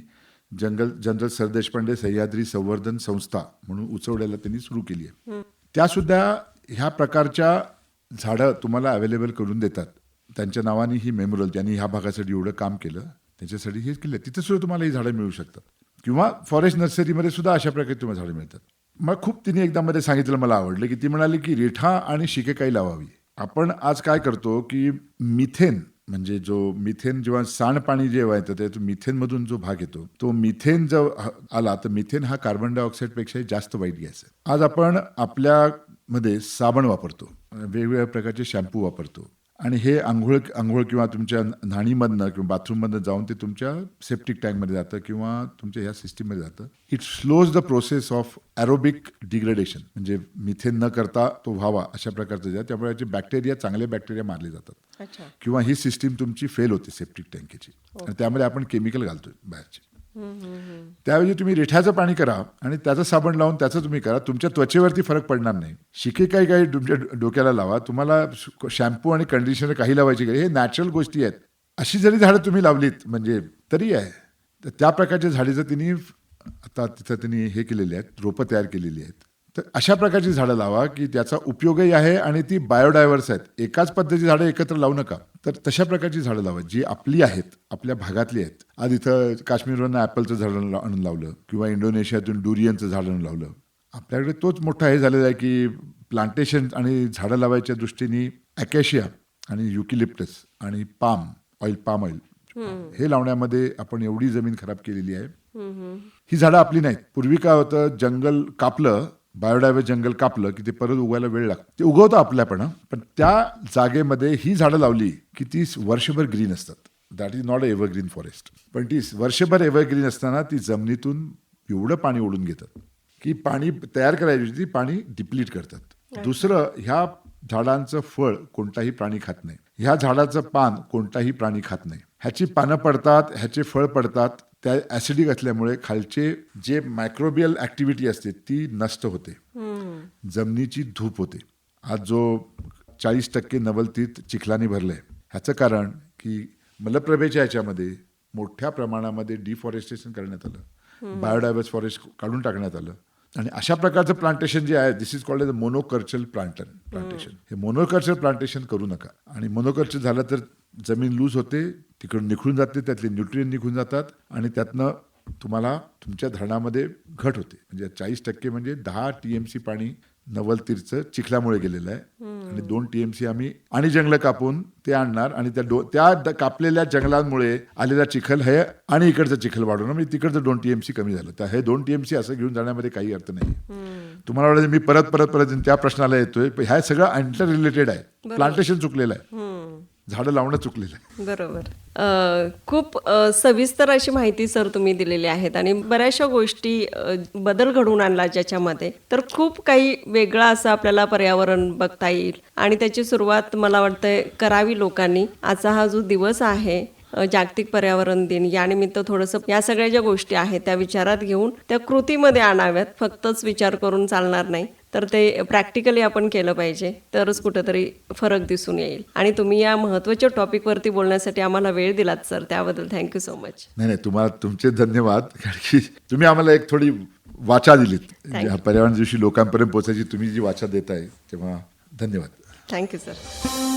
Speaker 2: जनरल सरदेशपांडे सह्याद्री संवर्धन संस्था म्हणून उचवड्याला त्यांनी सुरू केली आहे. त्यासुद्धा ह्या प्रकारच्या झाडं तुम्हाला अवेलेबल करून देतात. त्यांच्या नावाने ही मेमोरियल, त्यांनी ह्या भागासाठी एवढं काम केलं त्याच्यासाठी हे केलं, तिथे सुद्धा तुम्हाला ही झाडं मिळू शकतात. किंवा फॉरेस्ट नर्सरीमध्ये सुद्धा अशा प्रकारे तुम्हाला झाडं मिळतात. मग खूप तिने एकदा मध्ये सांगितलं, मला आवडलं की ती म्हणाली की रिठा आणि शिकेकाई लावावी. आपण आज काय करतो की मिथेन, म्हणजे जो मिथेन जेव्हा सांडपाणी जेव्हा येतं ते मिथेनमधून जो भाग येतो तो मिथेन जर आला तर मिथेन हा कार्बन डायऑक्साईडपेक्षाही जास्त वाईट गॅस आहे. आज आपण आपल्यामध्ये साबण वापरतो, वेगवेगळ्या प्रकारचे शॅम्पू वापरतो आणि हे आंघोळ किंवा तुमच्या न्हाणीमधनं किंवा बाथरूममधनं जाऊन ते तुमच्या सेप्टिक टँकमध्ये जातं किंवा तुमच्या ह्या सिस्टीममध्ये जातं. It slows the process of aerobic degradation, म्हणजे मिथेन न करता तो व्हावा अशा प्रकारचं आहे. त्यामुळे याचे बॅक्टेरिया, चांगले बॅक्टेरिया मारले जातात किंवा ही सिस्टीम तुमची फेल होते सेप्टिक टँकीची आणि त्यामध्ये आपण केमिकल घालतोय बाहेरचे. त्याऐवजी तुम्ही रिठ्याचं पाणी करा आणि त्याचं साबण लावून त्याचं तुम्ही करा, तुमच्या त्वचेवरती फरक पडणार नाही. शिकेकाई काही तुमच्या डोक्याला लावा, तुम्हाला शॅम्पू आणि कंडिशनर काही लावायची गरज, हे नॅचरल गोष्टी आहेत. अशी जरी झाडं तुम्ही लावलीत म्हणजे तरी आहे. तर त्या प्रकारच्या झाडीचं तिने आता तिथं त्यांनी हे केलेले आहेत, रोपं तयार केलेली आहेत. तर अशा प्रकारची झाडं लावा की त्याचा उपयोगही आहे आणि ती बायोडायव्हर्स आहेत. एकाच पद्धतीची झाडं एकत्र लावू नका, तर तशा प्रकारची झाडं लावा जी आपली आहेत, आपल्या भागातली आहेत. आज इथं काश्मीरवरून ॲपलचं झाड आणून लावलं किंवा इंडोनेशियातून डुरियनचं झाड आणून लावलं. आपल्याकडे तोच मोठा हे झालेला आहे की प्लांटेशन आणि झाडं लावायच्या दृष्टीने अकॅशिया आणि युकॅलिप्टस आणि पाम ऑइल हे लावण्यामध्ये आपण एवढी जमीन खराब केलेली आहे. ही झाडं आपली नाहीत. पूर्वी काय होतं, जंगल कापलं, बायोडायव्हर्स जंगल कापलं की ते परत उगवायला वेळ लागतो. ते उगवतं आपल्यापण, पण त्या जागेमध्ये ही झाडं लावली की ती वर्षभर ग्रीन असतात. That is not a evergreen forest. पण ती वर्षभर एव्हरग्रीन असताना ती जमिनीतून एवढं पाणी ओढून घेतात की पाणी तयार करायची ती पाणी डिप्लीट करतात. दुसरं, ह्या झाडांचं फळ कोणताही प्राणी खात नाही, ह्या झाडाचं पान कोणताही प्राणी खात नाही. ह्याची पानं पडतात, ह्याचे फळ पडतात, त्या ॲसिडिक असल्यामुळे खालचे जे मायक्रोबियल ॲक्टिव्हिटी असते ती नष्ट होते, जमिनीची धूप होते. आज जो 40% नवलतीत चिखलाने भरलंय, ह्याचं कारण की मलप्रभेच्या ह्याच्यामध्ये मोठ्या प्रमाणामध्ये डिफॉरेस्टेशन करण्यात आलं, बायोडायव्हर्स फॉरेस्ट काढून टाकण्यात आलं. आणि अशा प्रकारचं प्लांटेशन जे आहे, दिस इज कॉल्ड एज मोनोकल्चरल प्लांटेशन. हे मोनोकल्चरल प्लांटेशन करू नका. आणि मोनोकल्चर झालं तर जमीन लूज होते, तिकडून निघून जाते, त्यातले न्यूट्रिएंट निघून जातात आणि त्यातनं तुम्हाला तुमच्या धरणामध्ये घट होते. म्हणजे 40% म्हणजे 10 TMC पाणी नवलतीरचं चिखलामुळे गेलेलं आहे. आणि 2 TMC आम्ही आणि जंगलं कापून ते आणणार आणि त्या कापलेल्या जंगलांमुळे आलेला चिखल हे आणि इकडचं चिखल वाढवणं, म्हणजे तिकडचं 2 TMC कमी झालं. तर हे 2 TMC असं घेऊन जाण्यामध्ये काही अर्थ नाही. तुम्हाला वाटतं मी परत त्या प्रश्नाला येतोय, ह्या सगळं इंटर रिलेटेड आहे. प्लांटेशन चुकलेलं आहे, झाडं लावणं चुकलेलं आहे.
Speaker 1: बरोबर. खूप सविस्तर अशी माहिती सर तुम्ही दिलेली आहेत आणि बऱ्याचशा गोष्टी बदल घडवून आणला ज्याच्यामध्ये, तर खूप काही वेगळं असं आपल्याला पर्यावरण बघता येईल आणि त्याची सुरुवात मला वाटतंय करावी लोकांनी. आजचा हा जो दिवस आहे जागतिक पर्यावरण दिन, यानिमित्त थोडंसं या सगळ्या ज्या गोष्टी आहेत त्या विचारात घेऊन त्या कृतीमध्ये आणाव्यात. फक्तच विचार करून चालणार नाही, तर ते प्रॅक्टिकली आपण केलं पाहिजे, तरच कुठंतरी फरक दिसून येईल. आणि तुम्ही या महत्त्वाच्या टॉपिकवरती बोलण्यासाठी आम्हाला वेळ दिलात सर, त्याबद्दल थँक्यू सो मच.
Speaker 2: नाही, तुम्हाला तुमचे धन्यवाद, कारण की तुम्ही आम्हाला एक थोडी वाचा दिलीत. ह्या पर्यावरण दिवशी लोकांपर्यंत पोहोचायची तुम्ही जी वाचा देताय, तेव्हा धन्यवाद.
Speaker 1: Thank you sir.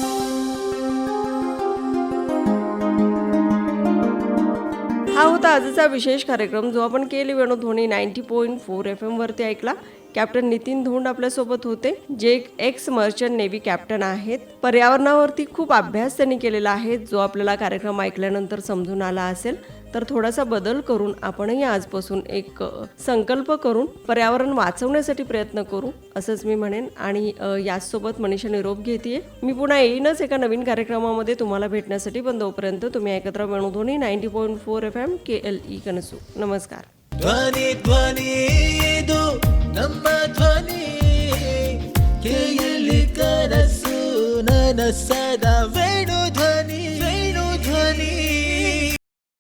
Speaker 1: हा होता आजचा विशेष कार्यक्रम, जो आपण केली वेणुध्वनी 90.4 FM वरती ऐकला. कॅप्टन नितीन धोंड आपल्यासोबत होते, जे एक एक्स मर्चंट नेव्ही कॅप्टन आहेत. पर्यावरणावरती खूप अभ्यास त्यांनी केलेला आहे, जो आपल्याला कार्यक्रम ऐकल्यानंतर समजून आला असेल. तर थोडासा बदल करून आपणही आजपासून एक संकल्प करून पर्यावरण वाचवण्यासाठी प्रयत्न करू, असंच मी म्हणेन. आणि याचसोबत मनीषा निरोप घेते. मी पुन्हा येईनच एका नवीन कार्यक्रमामध्ये तुम्हाला भेटण्यासाठी, पण तोपर्यंत तुम्ही ऐकत राहा वेणुध्वनी 90.4 FM KLE कनसू. नमस्कार.
Speaker 3: ಧ್ವನಿ ಧ್ವನಿ ಇದು ನಮ್ಮ ಧ್ವನಿ ಕೇಳಿ ಕನಸು ನನಸದ ವೇಣು